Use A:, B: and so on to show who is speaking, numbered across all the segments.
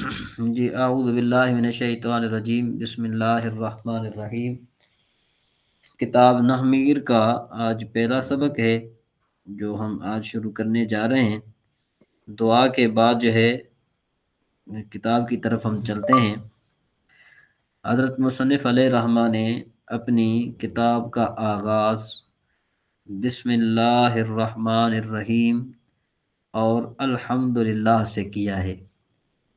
A: جی اعوذ باللہ من الشیطان الرجیم، بسم اللہ الرحمن الرحیم۔ کتاب نحمیر کا آج پہلا سبق ہے جو ہم آج شروع کرنے جا رہے ہیں۔ دعا کے بعد جو ہے کتاب کی طرف ہم چلتے ہیں۔ حضرت مصنف علیہ رحمٰ نے اپنی کتاب کا آغاز بسم اللہ الرحمن الرحیم اور الحمدللہ سے کیا ہے،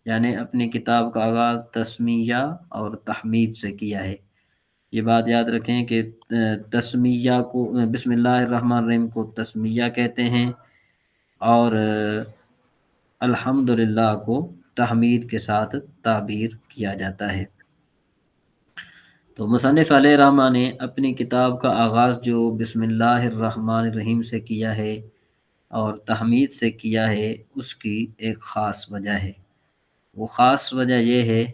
A: یعنی اپنی کتاب کا آغاز تسمیہ اور تحمید سے کیا ہے۔ یہ بات یاد رکھیں کہ تسمیہ کو بسم اللہ الرحمن الرحیم کو تسمیہ کہتے ہیں، اور الحمدللہ کو تحمید کے ساتھ تعبیر کیا جاتا ہے۔ تو مصنف علیہ رحمٰ نے اپنی کتاب کا آغاز جو بسم اللہ الرحمن الرحیم سے کیا ہے اور تحمید سے کیا ہے، اس کی ایک خاص وجہ ہے۔ وہ خاص وجہ یہ ہے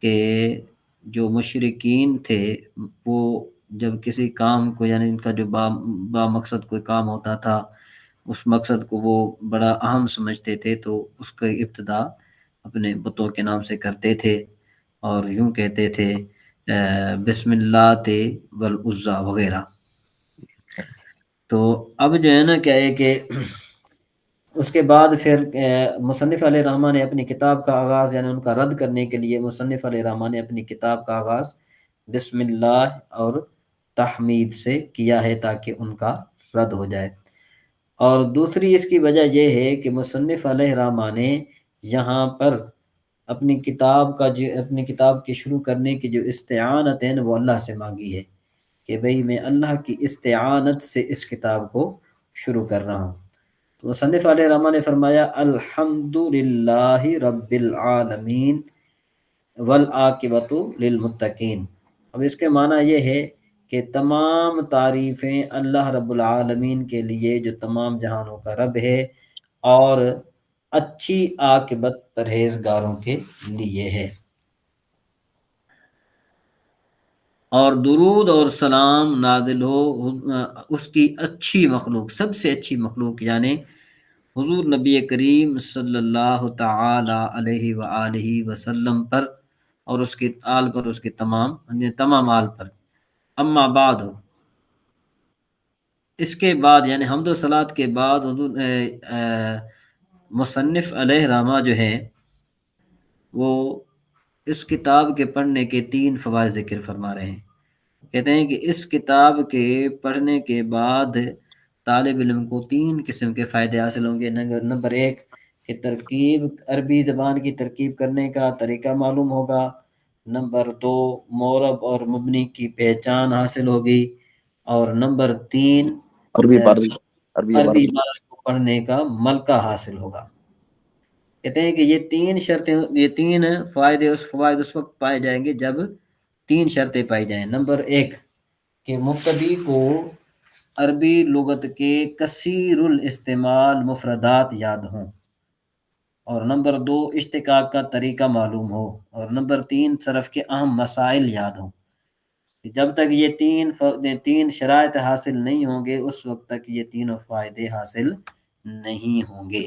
A: کہ جو مشرکین تھے وہ جب کسی کام کو، یعنی ان کا جو با مقصد کوئی کام ہوتا تھا، اس مقصد کو وہ بڑا اہم سمجھتے تھے، تو اس کا ابتدا اپنے بتوں کے نام سے کرتے تھے اور یوں کہتے تھے بسم اللہ تے والعزا وغیرہ۔ تو اب جو ہے نا کیا ہے کہ اس کے بعد پھر مصنف علیہ رحمٰ نے اپنی کتاب کا آغاز، یعنی ان کا رد کرنے کے لیے مصنف علیہ رحمٰ نے اپنی کتاب کا آغاز بسم اللہ اور تحمید سے کیا ہے تاکہ ان کا رد ہو جائے۔ اور دوسری اس کی وجہ یہ ہے کہ مصنف علیہ رحمٰ نے یہاں پر اپنی کتاب کے شروع کرنے کی جو استعانت ہے وہ اللہ سے مانگی ہے کہ بھئی میں اللہ کی استعانت سے اس کتاب کو شروع کر رہا ہوں۔ تو مصنف علیہ رحمٰ نے فرمایا الحمدللہ رب العالمین والعاقبۃ للمتقین۔ اب اس کے معنی یہ ہے کہ تمام تعریفیں اللہ رب العالمین کے لیے جو تمام جہانوں کا رب ہے، اور اچھی عاقبت پرہیزگاروں کے لیے ہے۔ اور درود اور سلام نازل ہو اس کی اچھی مخلوق، سب سے اچھی مخلوق یعنی حضور نبی کریم صلی اللہ تعالی علیہ وآلہ وسلم پر، اور اس کی آل پر، اس کے تمام آل پر۔ اما بعد، اس کے بعد یعنی حمد و صلات کے بعد حضور مصنف علیہ رحمٰ جو ہیں وہ اس کتاب کے پڑھنے کے 3 فوائد ذکر فرما رہے ہیں۔ کہتے ہیں کہ اس کتاب کے پڑھنے کے بعد طالب علم کو 3 قسم کے فائدے حاصل ہوں گے۔ نمبر 1 کہ عربی زبان کی ترکیب کرنے کا طریقہ معلوم ہوگا۔ نمبر 2 معرب اور مبنی کی پہچان حاصل ہوگی۔ اور نمبر 3
B: عربی
A: عربی عبارت کو پڑھنے کا ملکہ حاصل ہوگا۔ کہتے ہیں کہ یہ 3 شرطیں، یہ 3 فوائد اس وقت پائے جائیں گے جب 3 شرطیں پائی جائیں۔ نمبر 1 کہ مبتدی کو عربی لغت کے کثیر الاستعمال مفردات یاد ہوں۔ اور نمبر 2 اشتقاق کا طریقہ معلوم ہو۔ اور نمبر 3 صرف کے اہم مسائل یاد ہوں۔ جب تک یہ 3 شرائط حاصل نہیں ہوں گے اس وقت تک یہ 3 فائدے حاصل نہیں ہوں گے۔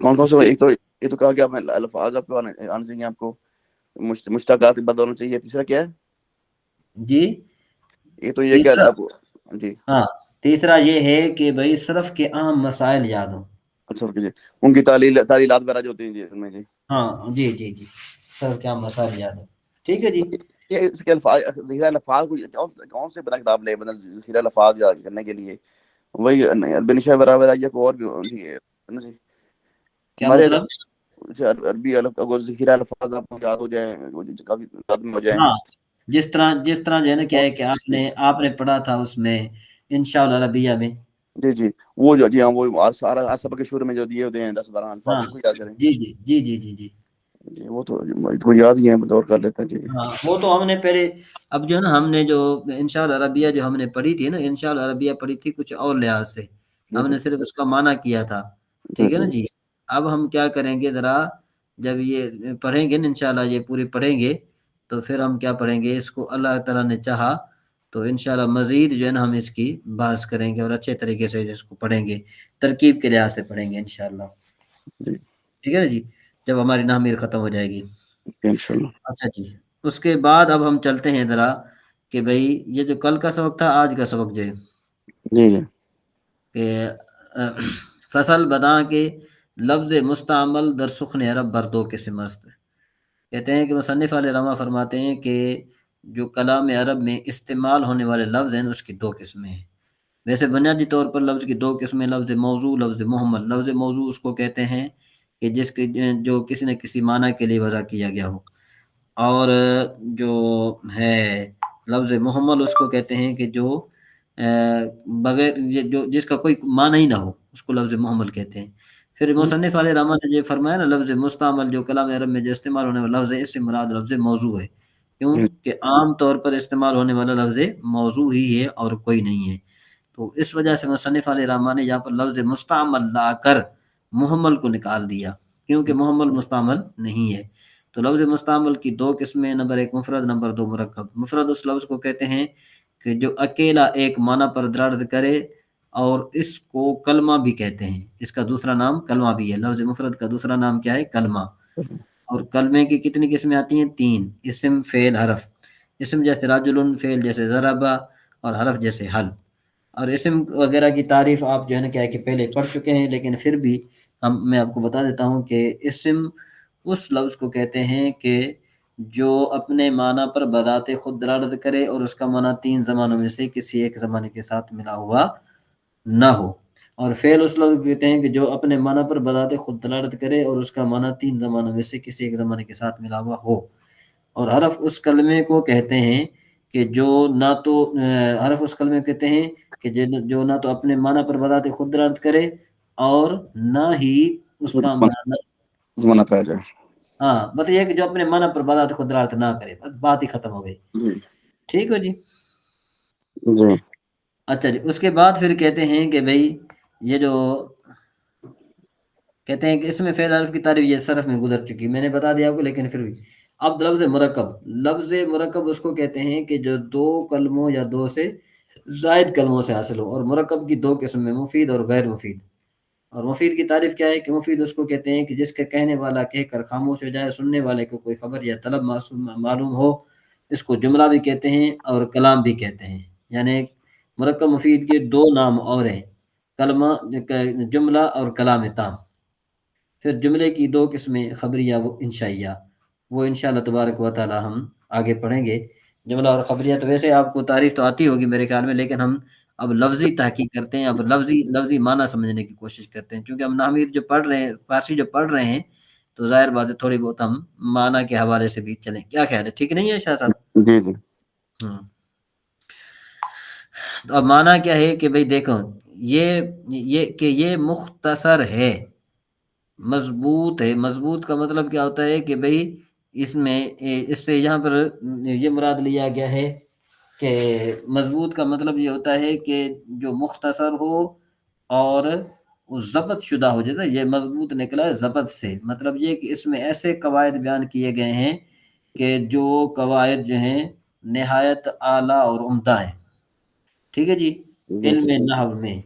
B: کون کون سے؟ ایک تو کہا کہ آپ الفاظ آپ کو آنے چاہیے، آپ کو مشتقات بد ہونا چاہیے۔ تیسرا کیا ہے
A: جی؟
B: یہ تو یہ کہہ رہا آپ جی؟
A: ہاں، تیسرا یہ ہے کہ بھائی صرف کے اہم مسائل یاد ہوں۔
B: اچھا، ان کی تعلیلات وغیرہ جو ہوتی ہیں جی، میں جی
A: ہاں جی جی جی، صرف کے اہم مسائل یاد ہوں۔ ٹھیک ہے جی۔
B: یہ اس کے ذخیرہ الفاظ کون سے بنا کتاب لے ذخیرہ الفاظ یاد کرنے کے لیے؟ وہی عربی نشا وغیرہ یا کوئی اور بھی ہے نا جی؟
A: کیا
B: ہمارے
A: مطلب؟
B: عربی ذخیرہ الفاظ آپ کو یاد ہو جائیں، کافی یاد میں ہو جائیں۔
A: ہاں، جس طرح جو ہے نا کیا ہے کہ آپ نے پڑھا تھا اس میں انشاءاللہ عربیہ میں۔
B: جی وہ جو جی ہاں، وہ سارا سبق کے شروع میں جو دیے ہوتے ہیں 10-12 الفاظ،
A: ہاں
B: ان کو یاد کریں
A: جی جی جی جی جی جی
B: جی۔ وہ تو یاد ہی ہے، دور کر لیتے ہیں جی۔
A: ہاں، وہ تو ہم نے پہلے، اب جو ہے نا ہم نے جو انشاءاللہ عربیہ جو ہم نے پڑھی تھی نا، انشاءاللہ عربیہ پڑھی تھی کچھ اور لحاظ سے، ہم نے صرف اس کا معنی کیا تھا۔ ٹھیک ہے نا جی؟ اب ہم کیا کریں گے، ذرا جب یہ پڑھیں گے نا انشاءاللہ، یہ پوری پڑھیں گے تو پھر ہم کیا پڑھیں گے، اس کو اللہ تعالیٰ نے چاہا تو انشاءاللہ مزید جو ہے نا ہم اس کی بحث کریں گے اور اچھے طریقے سے اس کو پڑھیں گے، ترکیب کے لحاظ سے پڑھیں گے انشاءاللہ۔ ٹھیک ہے نا جی؟ جب ہماری نامیر ختم ہو جائے گی۔
B: انشاءاللہ۔
A: اچھا جی، اس کے بعد اب ہم چلتے ہیں ذرا کہ بھائی یہ جو کل کا سبق تھا، آج کا سبق جو ہے
B: جی جی
A: کہ فصل بداں کے لفظ مستعمل در سخن عرب بر دو قسم است۔ کہتے ہیں کہ مصنف علیہ رحمہ فرماتے ہیں کہ جو کلام عرب میں استعمال ہونے والے لفظ ہیں اس کی دو قسمیں ہیں۔ ویسے بنیادی طور پر لفظ کی دو قسمیں، لفظ موضوع، لفظ محمل۔ لفظ موضوع اس کو کہتے ہیں کہ جس کی جو کسی نہ کسی معنی کے لیے وضع کیا گیا ہو، اور جو ہے لفظ محمل اس کو کہتے ہیں کہ جو بغیر جو جس کا کوئی معنی ہی نہ ہو، اس کو لفظ محمل کہتے ہیں۔ پھر مصنف علیہ رحمہ نے یہ فرمایا نا، لفظ مستعمل جو کلام عرب میں جو استعمال ہونے والا لفظ ہے، اس سے مراد لفظ موضوع ہے۔ کیوں کہ عام طور پر استعمال ہونے والا لفظ موضوع ہی ہے اور کوئی نہیں ہے۔ تو اس وجہ سے مصنف علیہ رحمہ نے یہاں پر لفظ مستعمل لا کر محمل کو نکال دیا، کیونکہ محمل مستعمل نہیں ہے۔ تو لفظ مستعمل کی دو قسمیں، نمبر ایک مفرد، نمبر دو مرکب۔ مفرد اس لفظ کو کہتے ہیں کہ جو اکیلا ایک معنی پر دلالت کرے، اور اس کو کلمہ بھی کہتے ہیں، اس کا دوسرا نام کلمہ بھی ہے۔ لفظ مفرد کا دوسرا نام کیا ہے؟ کلمہ۔ اور کلمے کی کتنی قسمیں آتی ہیں؟ تین: اسم، فعل، حرف۔ اسم جیسے رجل، فعل جیسے ضربہ، اور حرف جیسے حل۔ اور اسم وغیرہ کی تعریف آپ جو ہے نا کیا ہے کہ پہلے پڑھ چکے ہیں، لیکن پھر بھی میں آپ کو بتا دیتا ہوں کہ اسم اس لفظ کو کہتے ہیں کہ جو اپنے معنی پر بذات خود دلالت کرے اور اس کا معنی تین زمانوں میں سے کسی ایک زمانے کے ساتھ ملا ہوا نہ ہو۔ اور فعل اس لفظ کو کہتے ہیں کہ جو اپنے معنی پر بذات خود دلالت کرے اور اس کا معنی تین زمانوں میں سے کسی ایک زمانے کے ساتھ ملا ہوا ہو۔ اور حرف اس کلمے کو کہتے ہیں کہ جو نہ تو حرف اس کلمے کو کہتے ہیں کہ جو نہ تو اپنے معنی پر بذات خود دلالت کرے اور نہ ہی اس کا معنی،
B: زمانہ پایا جائے۔
A: ہاں بس یہ کہ جو اپنے معنی پر بذات خود دلالت نہ کرے، بس بات ہی ختم ہو گئی۔
B: جی
A: ٹھیک ہو جی؟
B: جی
A: اچھا جی، اس کے بعد پھر کہتے ہیں کہ بھئی یہ جو کہتے ہیں کہ اس میں فعل حرف کی تعریف یہ صرف میں گزر چکی، میں نے بتا دیا آپ کو، لیکن پھر بھی اب لفظ مرکب۔ لفظ مرکب اس کو کہتے ہیں کہ جو دو کلموں یا دو سے زائد کلموں سے حاصل ہو، اور مرکب کی دو قسم میں، مفید اور غیر مفید۔ اور مفید کی تعریف کیا ہے کہ مفید اس کو کہتے ہیں کہ جس کے کہنے والا کہہ کر خاموش ہو جائے، سننے والے کو کوئی خبر یا طلب معلوم ہو، اس کو جملہ بھی کہتے ہیں اور کلام بھی کہتے ہیں۔ یعنی مرکب مفید کے دو نام اور ہیں، کلمہ، جملہ اور کلام تام۔ پھر جملے کی دو قسمیں، خبریہ و انشائیہ، وہ انشاءاللہ تبارک و تعالی ہم آگے پڑھیں گے۔ جملہ اور خبریہ تو ویسے آپ کو تعریف تو آتی ہوگی میرے خیال میں، لیکن ہم اب لفظی تحقیق کرتے ہیں، اب لفظی معنی سمجھنے کی کوشش کرتے ہیں، کیونکہ ہم نحوی جو پڑھ رہے ہیں، فارسی جو پڑھ رہے ہیں، تو ظاہر بات ہے تھوڑی بہت ہم معنی کے حوالے سے بھی چلیں۔ کیا خیال ہے؟ ٹھیک نہیں ہے شاہ صاحب؟
B: جی جی
A: تو اب معنی کیا ہے کہ بھئی دیکھو، یہ مختصر ہے، مضبوط ہے۔ مضبوط کا مطلب کیا ہوتا ہے کہ بھئی اس سے یہاں پر یہ مراد لیا گیا ہے کہ مضبوط کا مطلب یہ ہوتا ہے کہ جو مختصر ہو اور ضبط شدہ ہو جاتا ہے۔ یہ مضبوط نکلا ہے ضبط سے، مطلب یہ کہ اس میں ایسے قواعد بیان کیے گئے ہیں کہ جو قواعد جو ہیں نہایت اعلیٰ اور عمدہ ہیں۔ ٹھیک ہے جی؟ علم نحو میں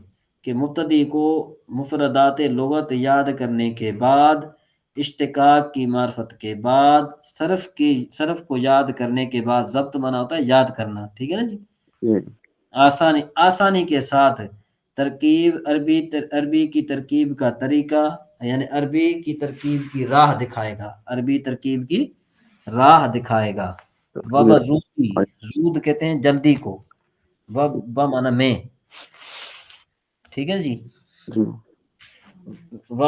A: کہ مبتدی کو مفردات لغت یاد کرنے کے بعد، اشتقاق کی معرفت کے بعد، صرف کو یاد کرنے کے بعد، ضبط مانا ہوتا ہے یاد کرنا، ٹھیک ہے نا جی؟ آسانی کے ساتھ ترکیب، عربی کی ترکیب کا طریقہ، یعنی عربی کی ترکیب کی راہ دکھائے گا، عربی ترکیب کی راہ دکھائے گا۔ وبزودی، زود کہتے ہیں جلدی کو، مانا میں، ٹھیک ہے جی؟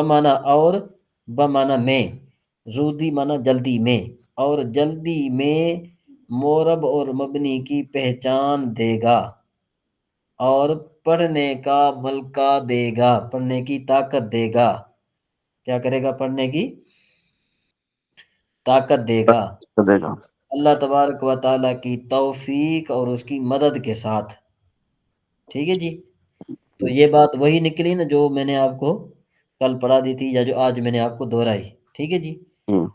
A: مانا اور، مانا میں، زودی مانا جلدی میں، اور جلدی میں مورب اور مبنی کی پہچان دے گا، اور پڑھنے کا ملکہ دے گا، پڑھنے کی طاقت دے گا۔ کیا کرے گا؟ پڑھنے کی طاقت دے گا، اللہ تبارک و تعالیٰ کی توفیق اور اس کی مدد کے ساتھ۔ ٹھیک ہے جی؟ تو یہ بات وہی نکلی نا جو میں نے آپ کو کل پڑھا دی تھی، یا جو آج میں نے آپ کو دہرائی۔ ٹھیک ہے جی؟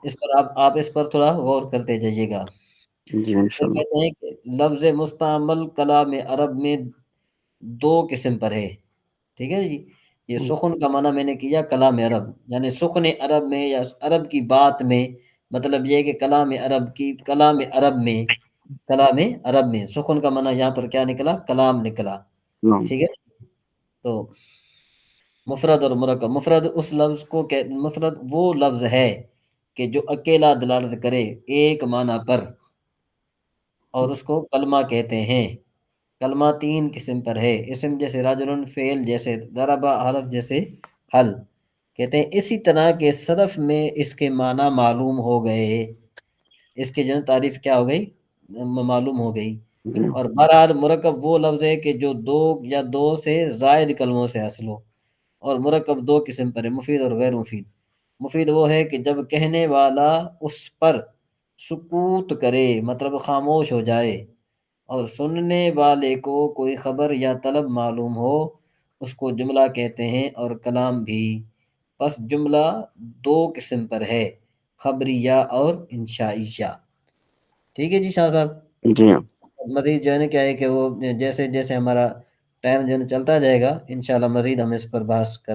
A: اس پر آپ اس پر تھوڑا غور کرتے جائیے گا۔ پھر کہتے ہیں کہ لفظ مستعمل کلام عرب میں دو قسم پر ہے۔ ٹھیک ہے جی؟ یہ سخن کا معنی میں نے کیا کلام عرب، یعنی سخن عرب میں یا عرب کی بات میں، مطلب یہ کہ کلام عرب میں سخن کا معنی یہاں پر کیا نکلا؟ کلام نکلا،
B: نعم
A: ٹھیک ہے۔ تو مفرد اور مرکب، مفرد اس لفظ کو مفرد وہ لفظ ہے کہ جو اکیلا دلالت کرے ایک معنی پر، اور اس کو کلمہ کہتے ہیں۔ کلمہ 3 قسم پر ہے، اسم جیسے رجل، فعل جیسے ضرب، حرف جیسے حل، کہتے ہیں اسی طرح کے صرف میں اس کے معنی معلوم ہو گئے، اس کی جو تعریف کیا ہو گئی؟ معلوم ہو گئی۔
B: جی
A: اور بہرحال مرکب وہ لفظ ہے کہ جو دو یا دو سے زائد کلموں سے حاصل ہو، اور مرکب 2 قسم پر ہے، مفید اور غیر مفید۔ مفید وہ ہے کہ جب کہنے والا اس پر سکوت کرے، مطلب خاموش ہو جائے، اور سننے والے کو کوئی خبر یا طلب معلوم ہو، اس کو جملہ کہتے ہیں، اور کلام بھی۔ پس جملہ 2 قسم پر ہے، خبریہ اور انشائیہ۔ ٹھیک ہے جی شاہ صاحب۔
B: جی ہاں
A: مزید جو ہے نا کیا ہے کہ وہ جیسے جیسے ہمارا ٹائم جو ہے نا چلتا جائے گا، انشاءاللہ مزید ہم اس پر بحث کر